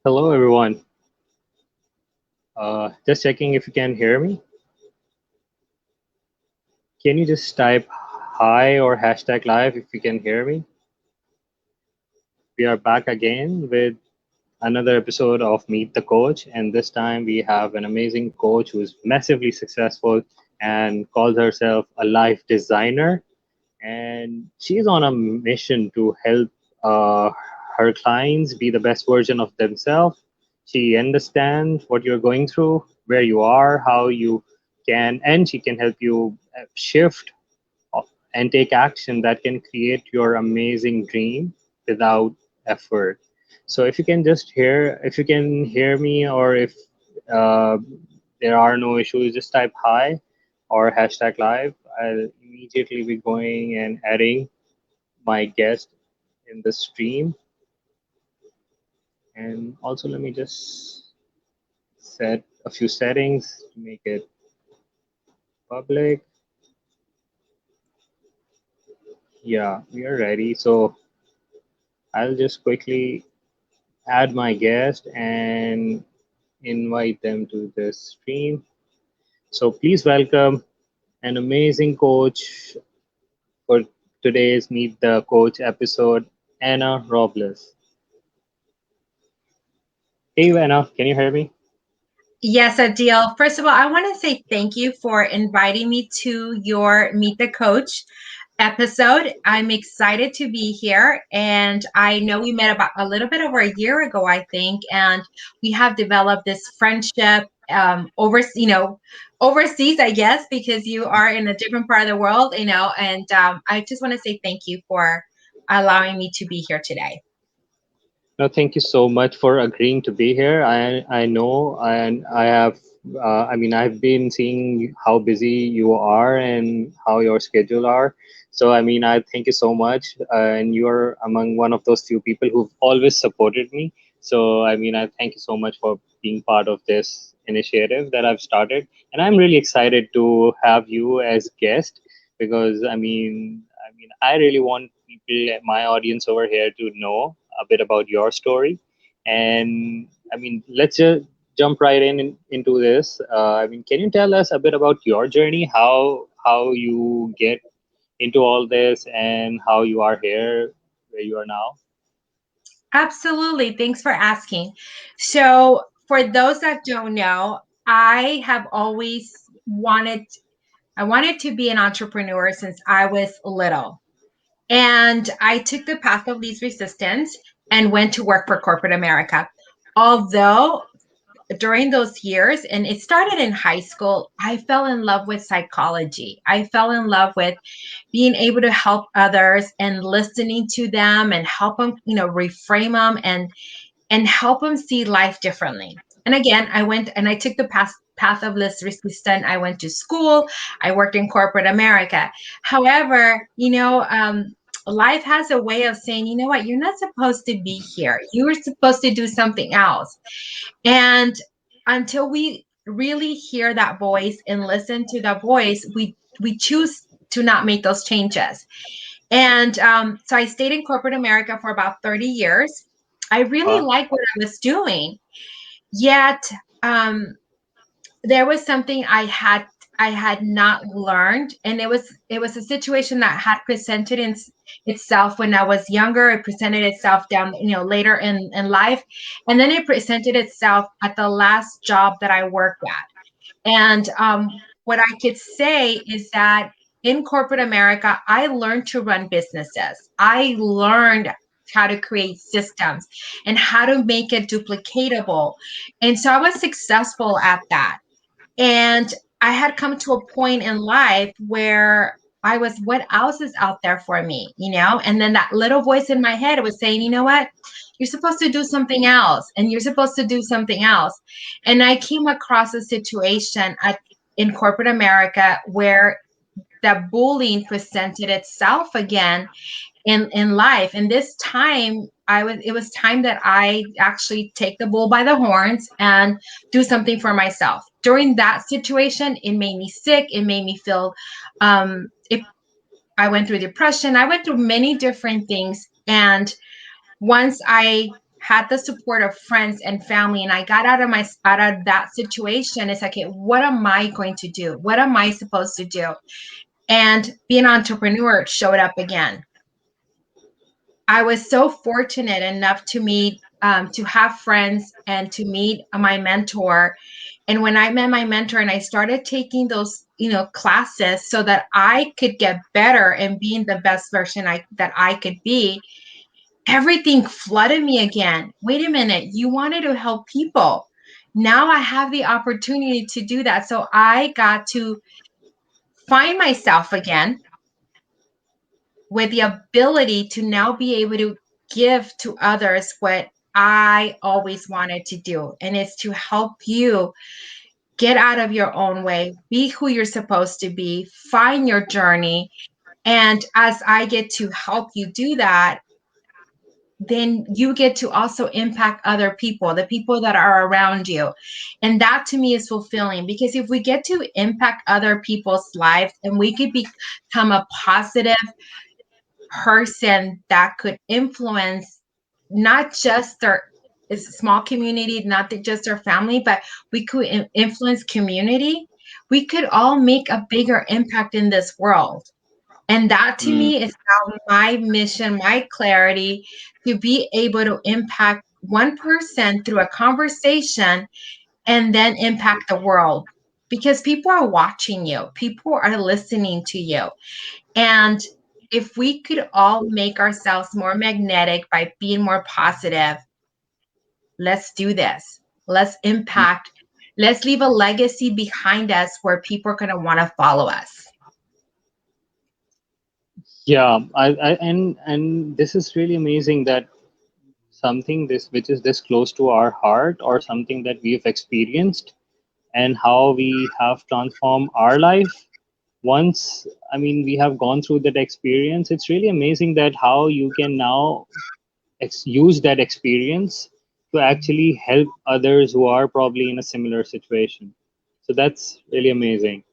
Hello, everyone. Just checking if you can hear me. Can you just type hi or hashtag live if you can hear me? We are back again with another episode of Meet the Coach, and this time we have an amazing coach who is massively successful and calls herself a life designer. And she's on a mission to help uh, her clients be the best version of themselves. She understands what you're going through, where you are, how you can, and she can help you shift and take action that can create your amazing dream without effort. So if you can hear me, or if uh, there are no issues, just type hi or hashtag live. I'll immediately be going and adding my guest in the stream. And also, let me just set a few settings to make it public. Yeah, we are ready. So I'll just quickly add my guest and invite them to the stream. So please welcome an amazing coach for today's Meet the Coach episode, Anna Robles. Hey, Anna, can you hear me? Yes, Adil. First of all, I want to say thank you for inviting me to your Meet the Coach episode. I'm excited to be here, and I know we met about a little bit over a year ago, I think, and we have developed this friendship overseas, I guess, because you are in a different part of the world, and I just want to say thank you for allowing me to be here today. No, thank you so much for agreeing to be here. I know, and I have. I've been seeing how busy you are and how your schedule are. So, I thank you so much, and you're among one of those few people who've always supported me. So, I thank you so much for being part of this initiative that I've started, and I'm really excited to have you as guest because I really want people, my audience over here, to know a bit about your story. And let's just jump right into this. Can you tell us a bit about your journey, how you get into all this, and how you are here where you are now? Absolutely. Thanks for asking. So, for those that don't know, I have always wanted to be an entrepreneur since I was little. And I took the path of least resistance and went to work for corporate America. Although during those years, and it started in high school, I fell in love with psychology. I fell in love with being able to help others and listening to them and help them, reframe them and help them see life differently. And again, I went and I took the path of least resistance. I went to school. I worked in corporate America. However, life has a way of saying, you know what, you're not supposed to be here. You were supposed to do something else. And until we really hear that voice and listen to that voice, we choose to not make those changes. And so I stayed in corporate America for about 30 years. I really Uh, liked what I was doing. Yet um, there was something I had not learned, and it was a situation that had presented itself when I was younger. It presented itself down, later in life, and then it presented itself at the last job that I worked at. And what I could say is that in corporate America, I learned to run businesses. I learned how to create systems and how to make it duplicatable. And so I was successful at that. And I had come to a point in life where I was, what else is out there for me, And then that little voice in my head was saying, you know what? You're supposed to do something else, and you're supposed to do something else. And I came across a situation in corporate America where the bullying presented itself again in life. And this time it was time that I actually take the bull by the horns and do something for myself. During that situation, it made me sick. It made me feel it I went through depression. I went through many different things. And once I had the support of friends and family, and I got out of that situation, it's like, okay, what am I going to do? What am I supposed to do? And being an entrepreneur showed up again. I was so fortunate enough to meet, to have friends and to meet my mentor. And when I met my mentor and I started taking those, classes so that I could get better and being the best version that I could be, everything flooded me again. Wait a minute, you wanted to help people. Now I have the opportunity to do that. So I got to find myself again with the ability to now be able to give to others what I always wanted to do. And it's to help you get out of your own way, be who you're supposed to be, find your journey. And as I get to help you do that, then you get to also impact other people, the people that are around you. And that to me is fulfilling, because if we get to impact other people's lives and we could become a positive person that could influence not just their small community, not just their family, but we could influence community, we could all make a bigger impact in this world. And that to Mm. me is now my mission, my clarity, to be able to impact one person through a conversation and then impact the world. Because people are watching you, people are listening to you. And if we could all make ourselves more magnetic by being more positive, let's do this. Let's impact, let's leave a legacy behind us where people are going to want to follow us. Yeah, and this is really amazing that something this which is this close to our heart, or something that we've experienced, and how we have transformed our life once, I mean, we have gone through that experience. It's really amazing that how you can now use that experience to actually help others who are probably in a similar situation. So that's really amazing.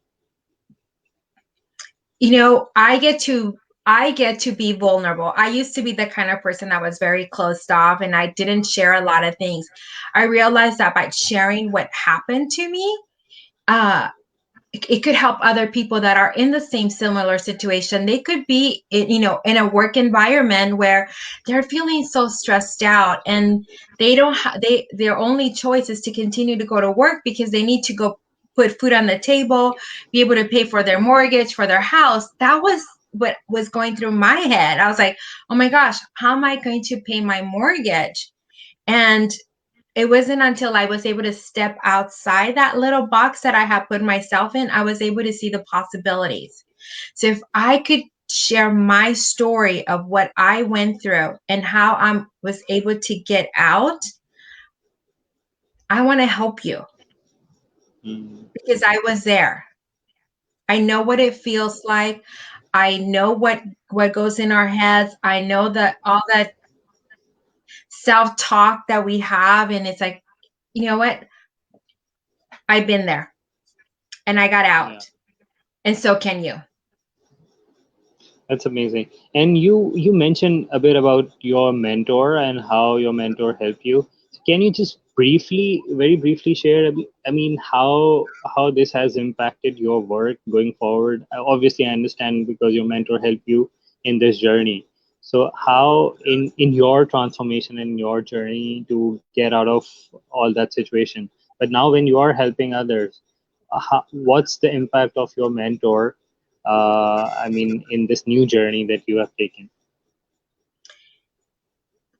I get to be vulnerable. I used to be the kind of person that was very closed off and I didn't share a lot of things. I realized that by sharing what happened to me, uh it could help other people that are in the same similar situation. They could be in a work environment where they're feeling so stressed out, and they don't their only choice is to continue to go to work because they need to go put food on the table, be able to pay for their mortgage, for their house. That was what was going through my head. I was like, oh my gosh, how am I going to pay my mortgage? And it wasn't until I was able to step outside that little box that I had put myself in, I was able to see the possibilities. So if I could share my story of what I went through and how I was able to get out, I want to help you Mm. because I was there. I know what it feels like. I know what goes in our heads. I know that all that self-talk that we have, and it's like, you know what? I've been there and I got Yeah. out. And so can you. That's amazing. And you mentioned a bit about your mentor and how your mentor helped you. Can you just briefly, very briefly share, I mean, how this has impacted your work going forward? Obviously, I understand because your mentor helped you in this journey. So how in your transformation and your journey to get out of all that situation, but now when you are helping others, what's the impact of your mentor, I mean, in this new journey that you have taken?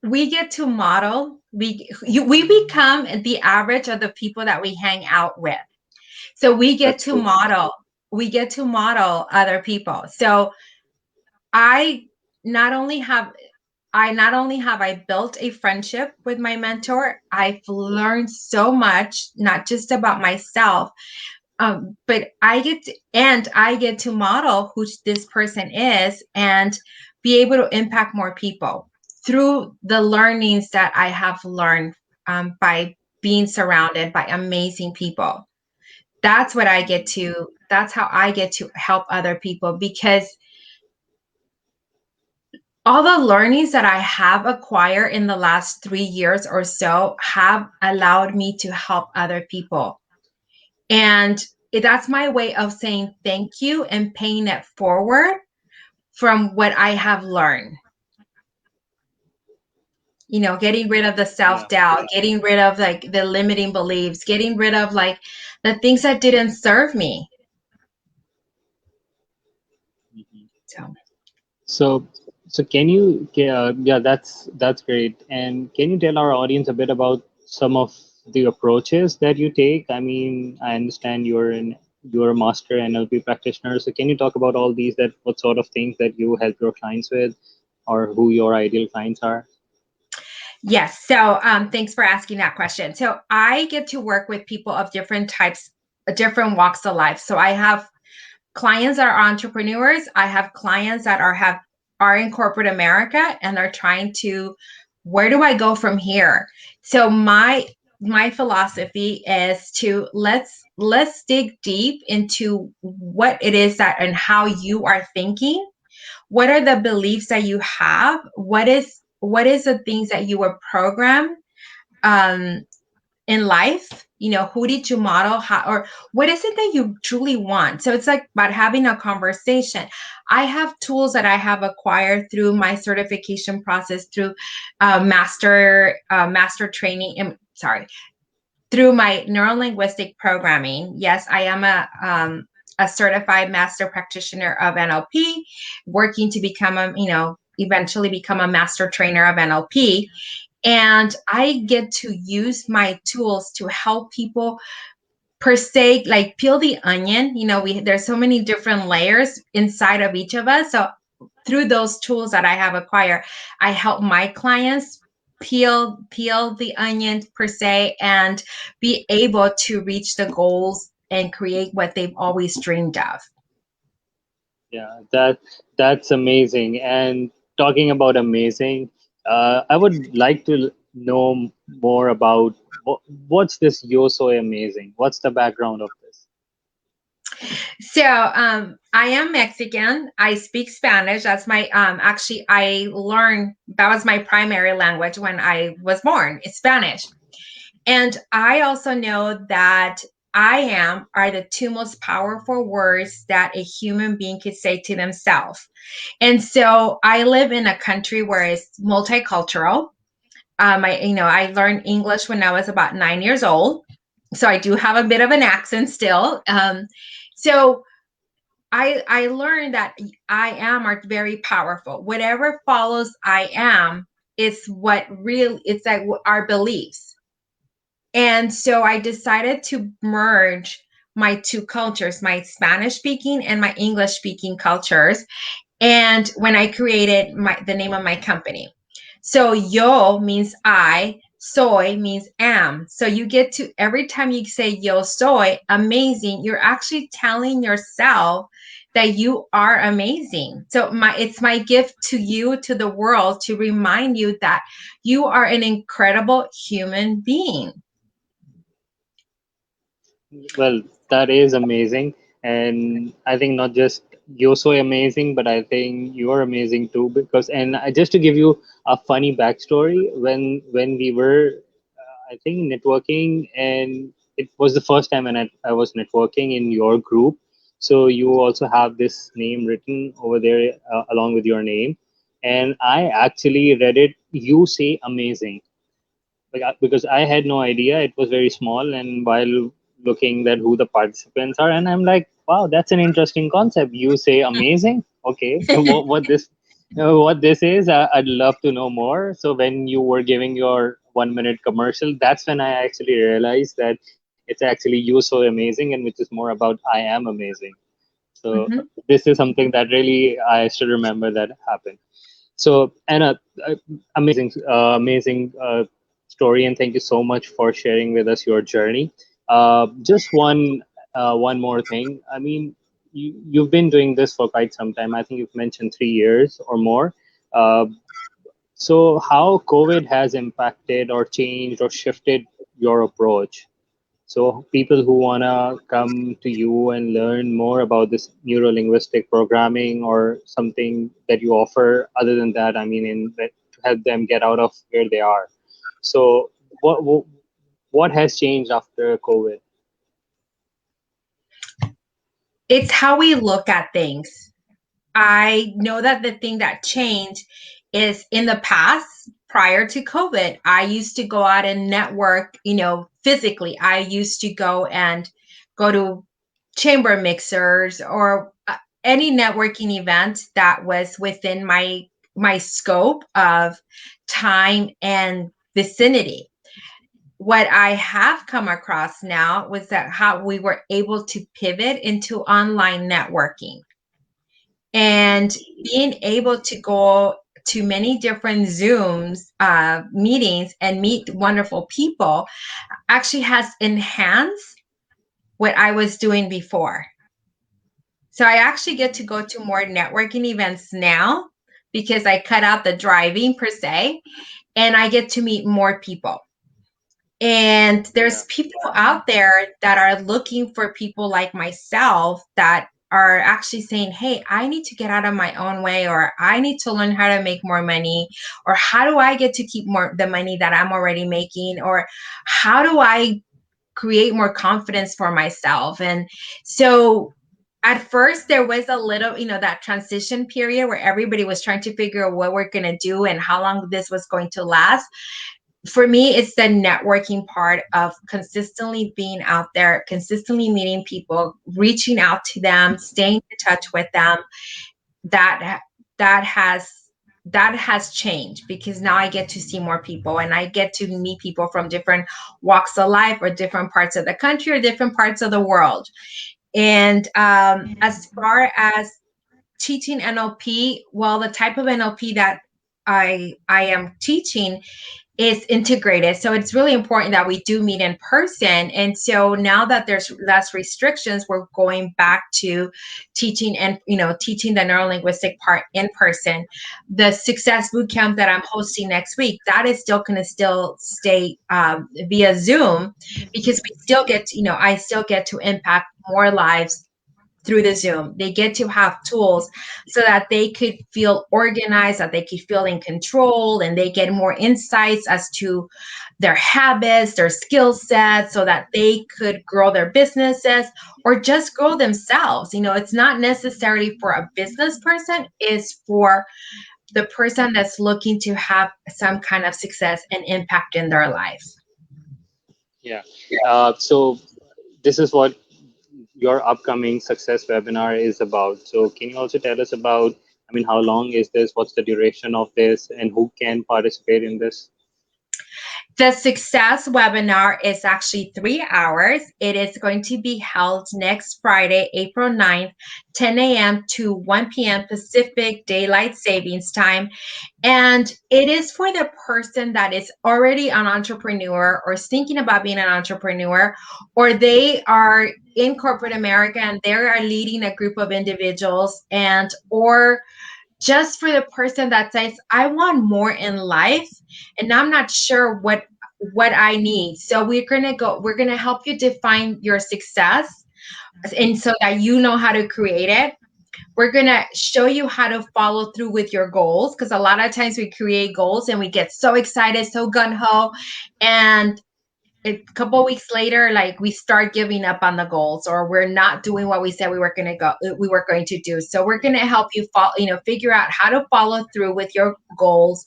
We get to model, we become the average of the people that we hang out with. So That's true. we get to model other people. So I not only have I built a friendship with my mentor, I've learned so much, not just about myself, but I get to model who this person is and be able to impact more people through the learnings that I have learned, by being surrounded by amazing people. That's how I get to help other people, because all the learnings that I have acquired in the last 3 years or so have allowed me to help other people. And that's my way of saying thank you and paying it forward from what I have learned. Getting rid of the self Yeah. doubt, getting rid of like the limiting beliefs, getting rid of like the things that didn't serve me. Mhm. So, So, so can you, yeah, that's great. And can you tell our audience a bit about some of the approaches that you take? I mean, I understand you're a master NLP practitioner. So can you talk about all these, that what sort of things that you help your clients with, or who your ideal clients are? yes. So, thanks for asking that question. So, I get to work with people of different types, different walks of life. So, I have clients that are entrepreneurs. I have clients that are in corporate America and are trying to, where do I go from here? So, my philosophy is to let's dig deep into what it is that and how you are thinking. What are the beliefs that you have? What is the things that you were programmed um, in life? Who did you model? How, or what is it that you truly want? So it's like about having a conversation. I have tools that I have acquired through my certification process, through master training. Sorry, through my neuro-linguistic programming. Yes, I am a certified master practitioner of NLP, working to become eventually become a master trainer of NLP. And I get to use my tools to help people per se, like peel the onion. There's so many different layers inside of each of us. So through those tools that I have acquired, I help my clients peel the onion per se and be able to reach the goals and create what they've always dreamed of. Yeah, that's amazing. And talking about amazing, I would like to know more about what's this Yo Soy Amazing? What's the background of this? So I am Mexican. I speak Spanish. That's my actually I learned that was my primary language when I was born. It's Spanish. And I also know that I am are the two most powerful words that a human being could say to themselves. And so I live in a country where it's multicultural. I learned English when I was about 9 years old. So I do have a bit of an accent still. So I learned that I am are very powerful. Whatever follows I am is what real it's like our beliefs. And so I decided to merge my two cultures, my Spanish speaking and my English speaking cultures. And when I created the name of my company. So yo means I, soy means am. So you get to every time you say yo soy amazing, you're actually telling yourself that you are amazing. So it's my gift to you, to the world, to remind you that you are an incredible human being. Well, that is amazing. And I think not just you're so amazing, but I think you're amazing too. Because, and just to give you a funny backstory, when we were, I think, networking, and it was the first time when I was networking in your group. So you also have this name written over there along with your name. And I actually read it, you say amazing, because I had no idea. It was very small, and while looking at who the participants are, and I'm like, wow, that's an interesting concept. You say amazing, okay? What this is, I'd love to know more. So when you were giving your 1 minute commercial, that's when I actually realized that it's actually you so amazing, and which is more about I am amazing. So Mhm. this is something that really I still remember that happened. So, Anna, amazing story, and thank you so much for sharing with us your journey. Just one more thing. I mean, you've been doing this for quite some time. I think you've mentioned 3 years or more. Uh, so, how COVID has impacted or changed or shifted your approach? So people who wanna come to you and learn more about this neuro-linguistic programming or something that you offer, other than that, I mean, to help them get out of where they are. So what has changed after COVID? It's how we look at things. I know that the thing that changed is in the past, prior to COVID, I used to go out and network, physically. I used to go to chamber mixers or any networking event that was within my scope of time and vicinity. What I have come across now was that how we were able to pivot into online networking and being able to go to many different Zooms meetings and meet wonderful people actually has enhanced what I was doing before. So I actually get to go to more networking events now because I cut out the driving per se, and I get to meet more people. And Yeah. there's people out there that are looking for people like myself that are actually saying, hey, I need to get out of my own way, or I need to learn how to make more money, or how do I get to keep more the money that I'm already making, or how do I create more confidence for myself? And so at first there was a little, that transition period where everybody was trying to figure out what we're going to do and how long this was going to last. For me, it's the networking part of consistently being out there, consistently meeting people, reaching out to them, staying in touch with them. That that has that has changed because now I get to see more people and I get to meet people from different walks of life or different parts of the country or different parts of the world. And as far as teaching NLP, well, the type of NLP that I am teaching is integrated. So it's really important that we do meet in person. And so now that there's less restrictions, we're going back to teaching and, teaching the neurolinguistic part in person. The success bootcamp that I'm hosting next week, that is still going to still stay via Zoom because we still get, I still get to impact more lives through the Zoom. They get to have tools so that they could feel organized, that they could feel in control, and they get more insights as to their habits, their skill sets, so that they could grow their businesses or just grow themselves. It's not necessarily for a business person, it's for the person that's looking to have some kind of success and impact in their life. Yeah. So this is what your upcoming success webinar is about. So can you also tell us about, I mean, how long is this? What's the duration of this? And who can participate in this? The success webinar is actually 3 hours. It is going to be held next Friday, April 9th, 10 a.m. to 1 p.m. Pacific Daylight Savings Time. And it is for the person that is already an entrepreneur or is thinking about being an entrepreneur, or they are in corporate America and they are leading a group of individuals, and or just for the person that says, I want more in life and I'm not sure what I need. So we're gonna help you define your success and so that you know how to create it. We're gonna show you how to follow through with your goals, because a lot of times we create goals and we get so excited, so gung-ho, and a couple of weeks later, like, we start giving up on the goals, or we're not doing what we said we were going to do. So we're going to help you figure out how to follow through with your goals,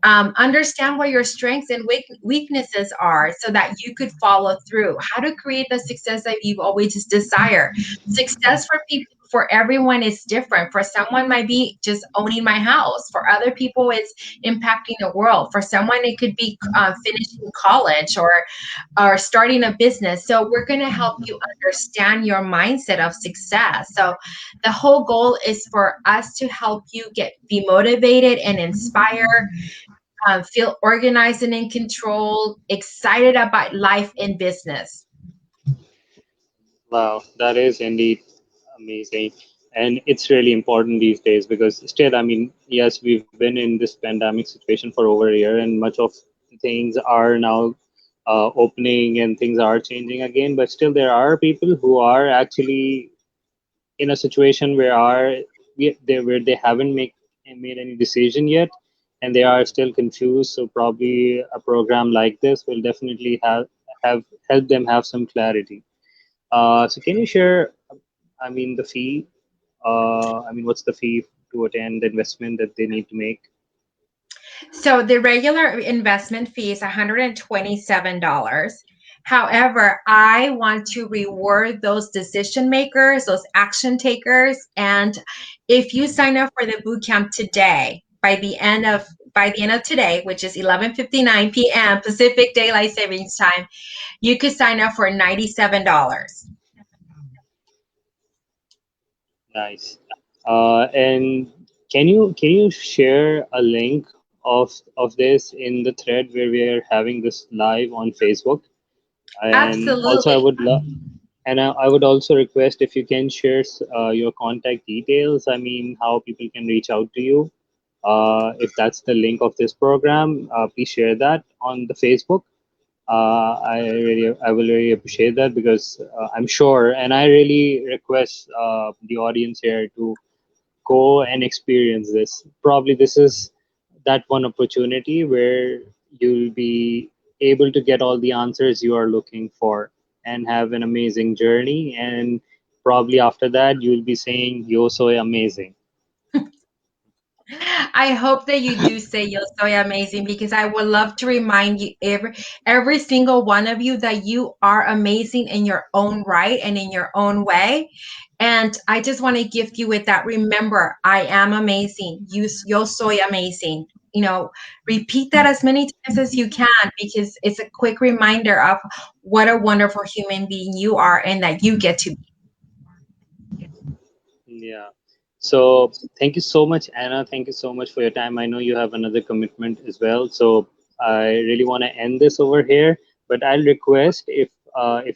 understand what your strengths and weaknesses are so that you could follow through, how to create the success that you've always desired. Success for people, for everyone, is different. For someone might be just owning my house. For other people, it's impacting the world. For someone, it could be finishing college or starting a business. So we're going to help you understand your mindset of success. So the whole goal is for us to help you be motivated and inspired, feel organized and in control, excited about life and business. Wow, that is indeed amazing. And it's really important these days because still, I mean, yes, we've been in this pandemic situation for over a year, and much of things are now opening and things are changing again, but still there are people who are actually in a situation where they haven't made any decision yet, and they are still confused. So probably a program like this will definitely have help them have some clarity. So can you share, I mean, the fee? I mean, what's the fee to attend, the investment that they need to make? So the regular investment fee is $127. However, I want to reward those decision makers, those action takers. And if you sign up for the boot camp today, by the end of today, which is 11:59 p.m. Pacific Daylight Savings Time, you could sign up for $97. Nice. And can you share a link of this in the thread where we are having this live on Facebook? And also, I Absolutely. would love, and I would also request if you can share your contact details. I mean, how people can reach out to you. If that's the link of this program, please share that on the Facebook. I will really appreciate that because I'm sure, and I really request the audience here to go and experience this. Probably this is that one opportunity where you'll be able to get all the answers you are looking for and have an amazing journey. And probably after that, you'll be saying, Yo soy amazing. I hope that you do say Yo Soy Amazing, because I would love to remind you, every single one of you, that you are amazing in your own right and in your own way. And I just want to gift you with that. Remember, I am amazing. Yo soy amazing. Repeat that as many times as you can, because it's a quick reminder of what a wonderful human being you are and that you get to be. Yeah. So thank you so much, Anna. Thank you so much for your time. I know you have another commitment as well. So I really want to end this over here, but I'll request if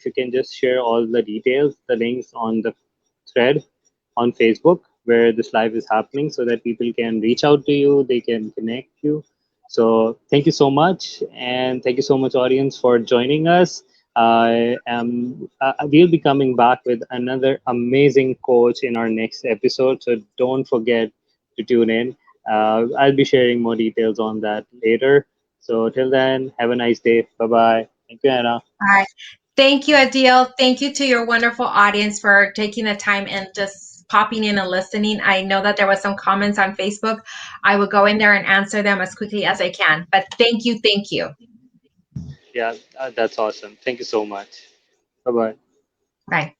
you can just share all the details, the links on the thread on Facebook where this live is happening so that people can reach out to you, they can connect you. So thank you so much, and thank you so much, audience, for joining us. I am. We'll be coming back with another amazing coach in our next episode. So don't forget to tune in. I'll be sharing more details on that later. So till then, have a nice day. Bye bye. Thank you, Anna. All right. Thank you, Adil. Thank you to your wonderful audience for taking the time and just popping in and listening. I know that there was some comments on Facebook. I will go in there and answer them as quickly as I can. But thank you, thank you. Yeah, that's awesome. Thank you so much. Bye bye. Bye.